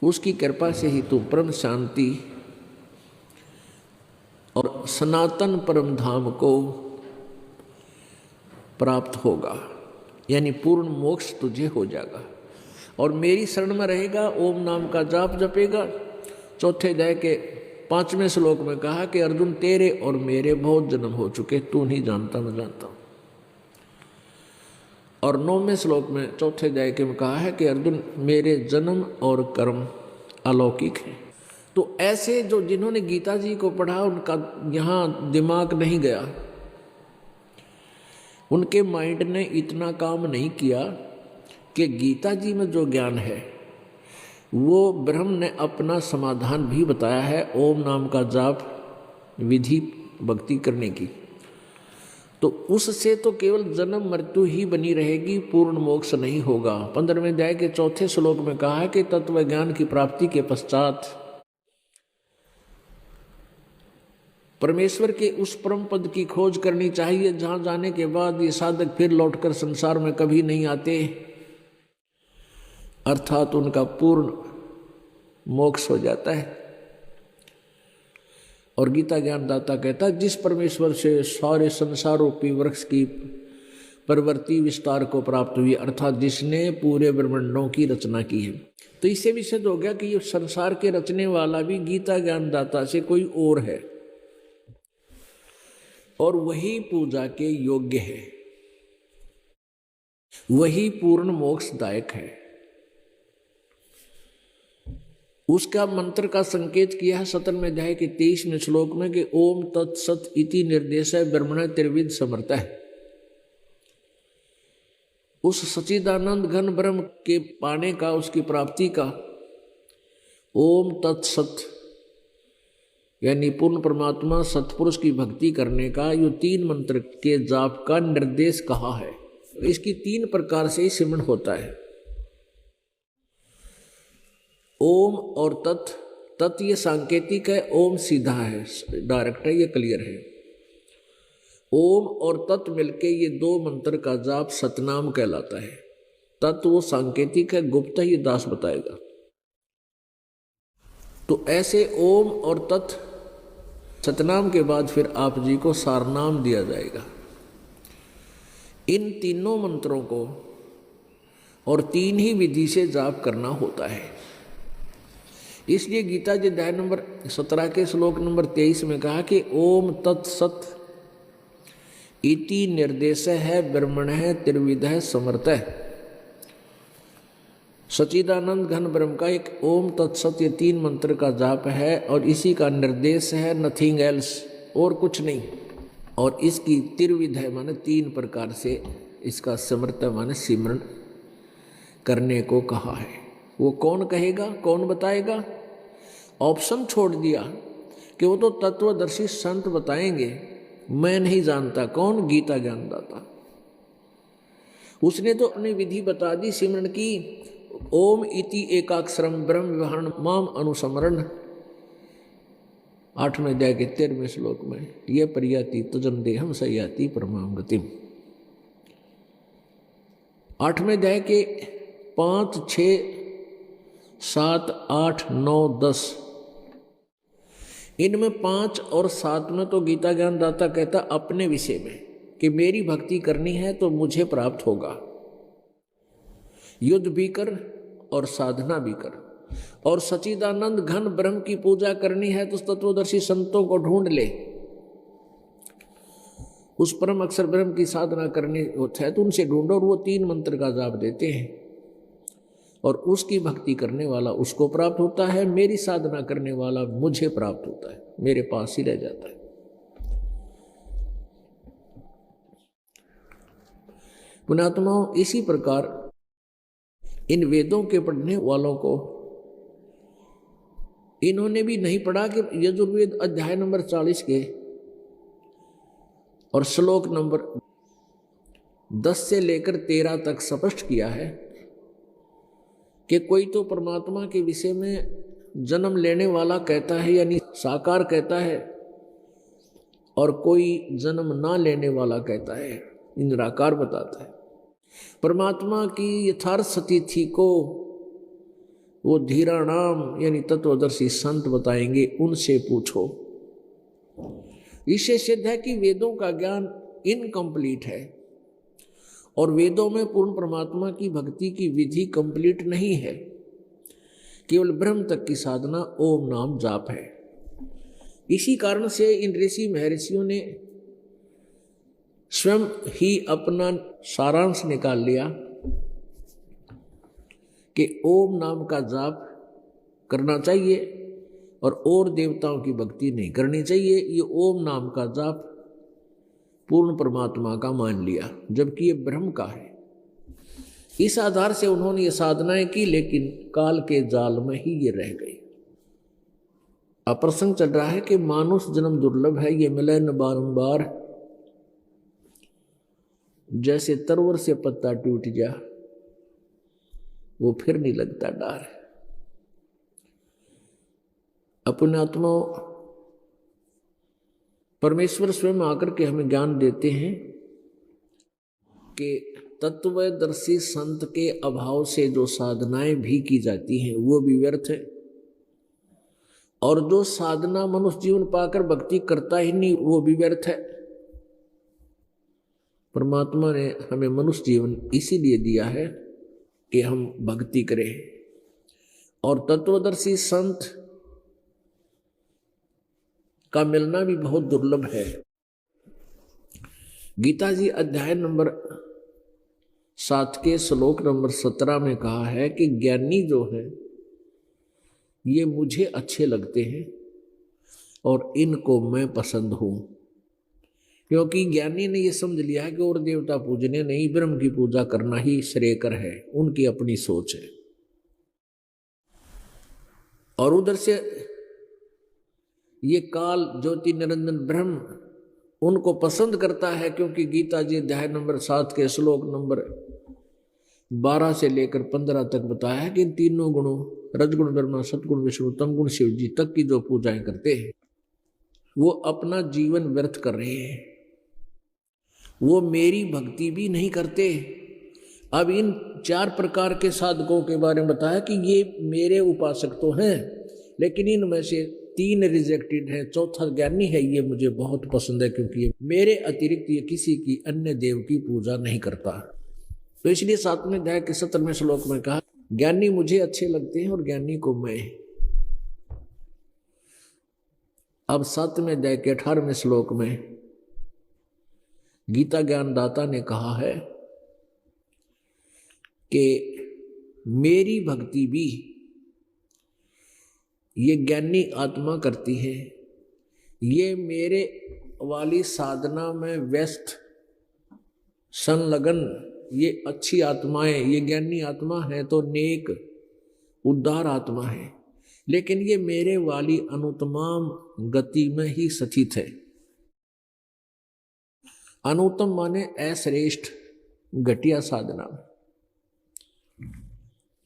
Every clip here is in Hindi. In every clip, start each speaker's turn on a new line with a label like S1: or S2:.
S1: उसकी कृपा से ही तू परम शांति और सनातन परम धाम को प्राप्त होगा, यानी पूर्ण मोक्ष तुझे हो जाएगा। और मेरी शरण में रहेगा, ओम नाम का जाप जपेगा। चौथे अध्याय के 5वें श्लोक में कहा कि अर्जुन तेरे और मेरे बहुत जन्म हो चुके, तू नहीं जानता मैं जानता हूं। और 9वें श्लोक में चौथे अध्याय के में कहा है कि अर्जुन मेरे जन्म और कर्म अलौकिक है। तो ऐसे जो जिन्होंने गीता जी को पढ़ा उनका यहाँ दिमाग नहीं गया, उनके माइंड ने इतना काम नहीं किया कि गीता जी में जो ज्ञान है वो ब्रह्म ने अपना समाधान भी बताया है, ओम नाम का जाप विधि भक्ति करने की। तो उससे तो केवल जन्म मृत्यु ही बनी रहेगी, पूर्ण मोक्ष नहीं होगा। 15वें अध्याय के 4थे श्लोक में कहा है कि तत्व ज्ञान की प्राप्ति के पश्चात परमेश्वर के उस परम पद की खोज करनी चाहिए जहां जाने के बाद ये साधक फिर लौटकर संसार में कभी नहीं आते, अर्थात उनका पूर्ण मोक्ष हो जाता है। और गीता ज्ञानदाता कहता है जिस परमेश्वर से सारे संसार रूपी वृक्ष की प्रवृत्ति विस्तार को प्राप्त हुई, अर्थात जिसने पूरे ब्रह्मांडों की रचना की है। तो इससे भी सिद्ध हो गया कि ये संसार के रचने वाला भी गीता ज्ञानदाता से कोई और है, और वही पूजा के योग्य है, वही पूर्ण मोक्षदायक है। उसका मंत्र का संकेत किया है 17वें अध्याय के 23वें श्लोक में कि ओम तत्सत इति निर्देश ब्रह्मण त्रिविद समर्थ है। उस सच्चिदानंद घन ब्रह्म के पाने का, उसकी प्राप्ति का ओम तत्सत यानी पूर्ण परमात्मा सतपुरुष की भक्ति करने का यो 3 मंत्र के जाप का निर्देश कहा है। इसकी 3 प्रकार से सिमरण होता है, ओम और तत्। तत् ये सांकेतिक है, ओम सीधा है, डायरेक्ट है, ये क्लियर है। ओम और तत् मिलके ये 2 मंत्र का जाप सतनाम कहलाता है। तत् वो सांकेतिक है, गुप्त है, ये दास बताएगा। तो ऐसे ओम और तत् सतनाम के बाद फिर आप जी को सारनाम दिया जाएगा। इन तीनों मंत्रों को और 3 ही विधि से जाप करना होता है। इसलिए गीता जी अध्याय नंबर 17 के श्लोक नंबर 23 में कहा कि ओम तत्सत इति निर्देश है ब्रह्मण है त्रिविध है समर्थ है। सच्चिदानंद घन ब्रह्म का एक ओम तत्सत ये 3 मंत्र का जाप है, और इसी का निर्देश है, नथिंग एल्स, और कुछ नहीं। और इसकी त्रिविध है माने 3 प्रकार से इसका समर्थ माने सिमरण करने को कहा है। वो कौन कहेगा, कौन बताएगा? ऑप्शन छोड़ दिया कि वो तो तत्वदर्शी संत बताएंगे, मैं नहीं जानता। कौन? गीता ज्ञानदाता। उसने तो अपनी विधि बता दी सिमरण की। ओम इति एकाक्षरम ब्रह्म विवरण माम अनुसमरण 8वें अध्याय के 13वें श्लोक में ये परियाति तजन देहम सयाति परमाम गतिम। 8वें अध्याय के 5, 6, 7, 8, 9, 10 इनमें 5 और 7 में तो गीता ज्ञानदाता कहता अपने विषय में कि मेरी भक्ति करनी है तो मुझे प्राप्त होगा। युद्ध भी कर और साधना भी कर, और सच्चिदानंद घन ब्रह्म की पूजा करनी है तो तत्वदर्शी संतों को ढूंढ ले। उस परम अक्षर ब्रह्म की साधना करनी होता है तो उनसे ढूंढो, और वो 3 मंत्र का जाप देते हैं, और उसकी भक्ति करने वाला उसको प्राप्त होता है, मेरी साधना करने वाला मुझे प्राप्त होता है, मेरे पास ही रह जाता है। पुण्यात्माओं, इसी प्रकार इन वेदों के पढ़ने वालों को इन्होंने भी नहीं पढ़ा कि यजुर्वेद अध्याय नंबर 40 के और श्लोक नंबर 10 से लेकर 13 तक स्पष्ट किया है कि कोई तो परमात्मा के विषय में जन्म लेने वाला कहता है, यानी साकार कहता है, और कोई जन्म ना लेने वाला कहता है, निराकार बताता है। परमात्मा की यथार्थ स्थिति को वो धीराणाम यानी तत्वदर्शी संत बताएंगे, उनसे पूछो। इससे सिद्ध है कि वेदों का ज्ञान इनकम्प्लीट है और वेदों में पूर्ण परमात्मा की भक्ति की विधि कंप्लीट नहीं है। केवल ब्रह्म तक की साधना ओम नाम जाप है। इसी कारण से इन ऋषि महर्षियों ने स्वयं ही अपना सारांश निकाल लिया कि ओम नाम का जाप करना चाहिए और देवताओं की भक्ति नहीं करनी चाहिए। ये ओम नाम का जाप पूर्ण परमात्मा का मान लिया, जबकि ये ब्रह्म का है। इस आधार से उन्होंने ये साधनाएं की, लेकिन काल के जाल में ही ये रह गई। अप्रसंग चल रहा है कि मानुष जन्म दुर्लभ है, ये मिले न बारंबार, जैसे तरवर से पत्ता टूट जा वो फिर नहीं लगता डार। अपने आत्मा परमेश्वर स्वयं आकर के हमें ज्ञान देते हैं कि तत्वदर्शी संत के अभाव से जो साधनाएं भी की जाती हैं वो भी व्यर्थ है, और जो साधना मनुष्य जीवन पाकर भक्ति करता ही नहीं वो भी व्यर्थ है। परमात्मा ने हमें मनुष्य जीवन इसीलिए दिया है कि हम भक्ति करें, और तत्वदर्शी संत का मिलना भी बहुत दुर्लभ है। गीता जी अध्याय नंबर 7 के श्लोक नंबर 17 में कहा है कि ज्ञानी जो है ये मुझे अच्छे लगते हैं और इनको मैं पसंद हूं, क्योंकि ज्ञानी ने ये समझ लिया है कि और देवता पूजने नहीं, ब्रह्म की पूजा करना ही श्रेयकर है। उनकी अपनी सोच है। और उधर से ये काल ज्योति निरंजन ब्रह्म उनको पसंद करता है, क्योंकि गीता जी अध्याय नंबर 7 के श्लोक नंबर 12 से लेकर 15 तक बताया है कि इन तीनों गुणों रजगुण ब्रह्मा, सतगुण विष्णु, तमगुण शिव जी तक की जो पूजाएं करते हैं वो अपना जीवन व्यर्थ कर रहे हैं, वो मेरी भक्ति भी नहीं करते। अब इन 4 प्रकार के साधकों के बारे में बताया कि ये मेरे उपासक तो हैं, लेकिन इनमें से 3 रिजेक्टेड हैं, चौथा ज्ञानी है, ये मुझे बहुत पसंद है, क्योंकि ये मेरे अतिरिक्त ये किसी की अन्य देव की पूजा नहीं करता। तो इसलिए 7वें अध्याय के 17वें श्लोक में कहा ज्ञानी मुझे अच्छे लगते हैं और ज्ञानी को मैं। अब 7वें अध्याय के 18वें श्लोक में गीता ज्ञानदाता ने कहा है कि मेरी भक्ति भी ये ज्ञानी आत्मा करती है, ये मेरे वाली साधना में व्यस्त संलग्न ये अच्छी आत्माएं, ये ज्ञानी आत्मा है तो नेक उद्धार आत्मा है, लेकिन ये मेरे वाली अनुत्तम गति में ही स्थित है। अनुत्तम माने अश्रेष्ठ घटिया साधना।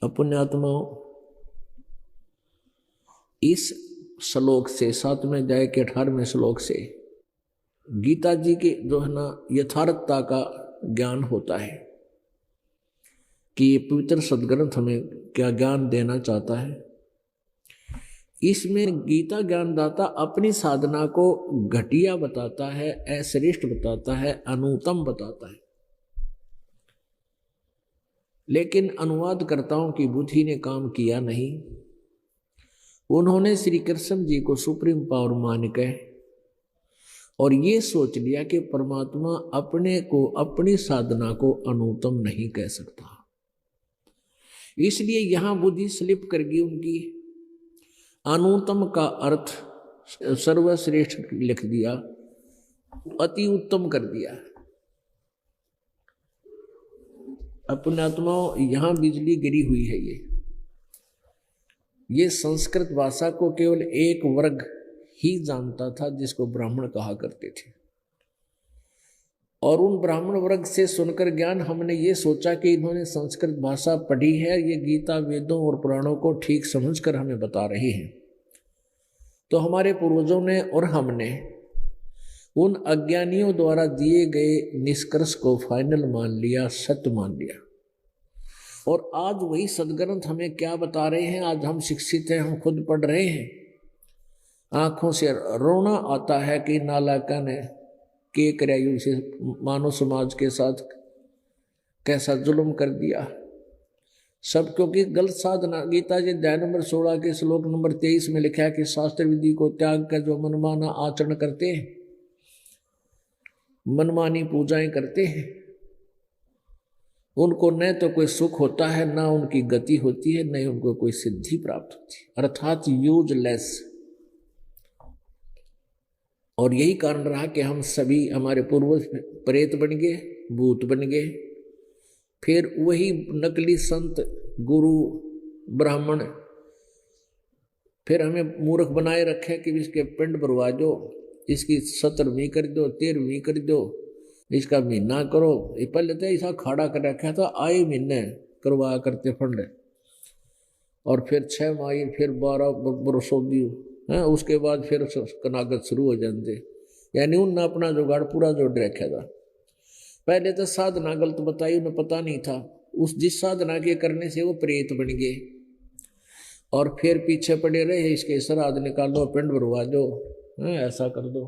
S1: अपने आत्माओं इस श्लोक से 7वें अध्याय के 18वें श्लोक से गीता जी के जो है ना यथार्थता का ज्ञान होता है कि ये पवित्र सदग्रंथ हमें क्या ज्ञान देना चाहता है। इसमें गीता ज्ञानदाता अपनी साधना को घटिया बताता है, अश्रेष्ठ बताता है, अनुत्तम बताता है, लेकिन अनुवादकर्ताओं की बुद्धि ने काम किया नहीं। उन्होंने श्री कृष्ण जी को सुप्रीम पावर मान के और ये सोच लिया कि परमात्मा अपने को अपनी साधना को अनुत्तम नहीं कह सकता, इसलिए यहां बुद्धि स्लिप कर गई उनकी। अनुत्तम का अर्थ सर्वश्रेष्ठ लिख दिया, अति उत्तम कर दिया। अपने आत्माओं यहां बिजली गिरी हुई है। ये संस्कृत भाषा को केवल एक वर्ग ही जानता था जिसको ब्राह्मण कहा करते थे, और उन ब्राह्मण वर्ग से सुनकर ज्ञान हमने ये सोचा कि इन्होंने संस्कृत भाषा पढ़ी है, ये गीता वेदों और पुराणों को ठीक समझकर हमें बता रही हैं। तो हमारे पूर्वजों ने और हमने उन अज्ञानियों द्वारा दिए गए निष्कर्ष को फाइनल मान लिया, सत्य मान लिया, और आज वही सदग्रंथ हमें क्या बता रहे हैं। आज हम शिक्षित हैं, हम खुद पढ़ रहे हैं, आंखों से रोना आता है कि नालायका ने के करायु से मानव समाज के साथ कैसा जुल्म कर दिया। सब क्योंकि गलत साधना। गीता जी अध्याय नंबर 16 के श्लोक नंबर 23 में लिखा है कि शास्त्र विधि को त्याग कर जो मनमाना आचरण करते हैं, मनमानी पूजाएं करते हैं, उनको न तो कोई सुख होता है, ना उनकी गति होती है, न उनको कोई सिद्धि प्राप्त होती है, अर्थात यूजलेस। और यही कारण रहा कि हम सभी, हमारे पूर्वज प्रेत बन गए, भूत बन गए, फिर वही नकली संत, गुरु, ब्राह्मण फिर हमें मूर्ख बनाए रखे कि इसके पिंड भरवा दो, इसकी 17वीं कर दो, 13वीं कर दो, इसका महीना करो। ये पहले तो ऐसा खाड़ा कर रखा था, आए महीने करवा करते फंड, और फिर 6 माही, फिर 12 बरसों दी है, उसके बाद फिर कनागत शुरू हो जाते। यानी उनने अपना जुगाड़ पूरा जोड़ रखा था। पहले तो साधना गलत बताई, उन्हें पता नहीं था। उस जिस साधना के करने से वो प्रेत बन गए, और फिर पीछे पड़े रहे, इसके श्राद्ध निकालो, पिंड भरवा दो, ऐसा कर दो।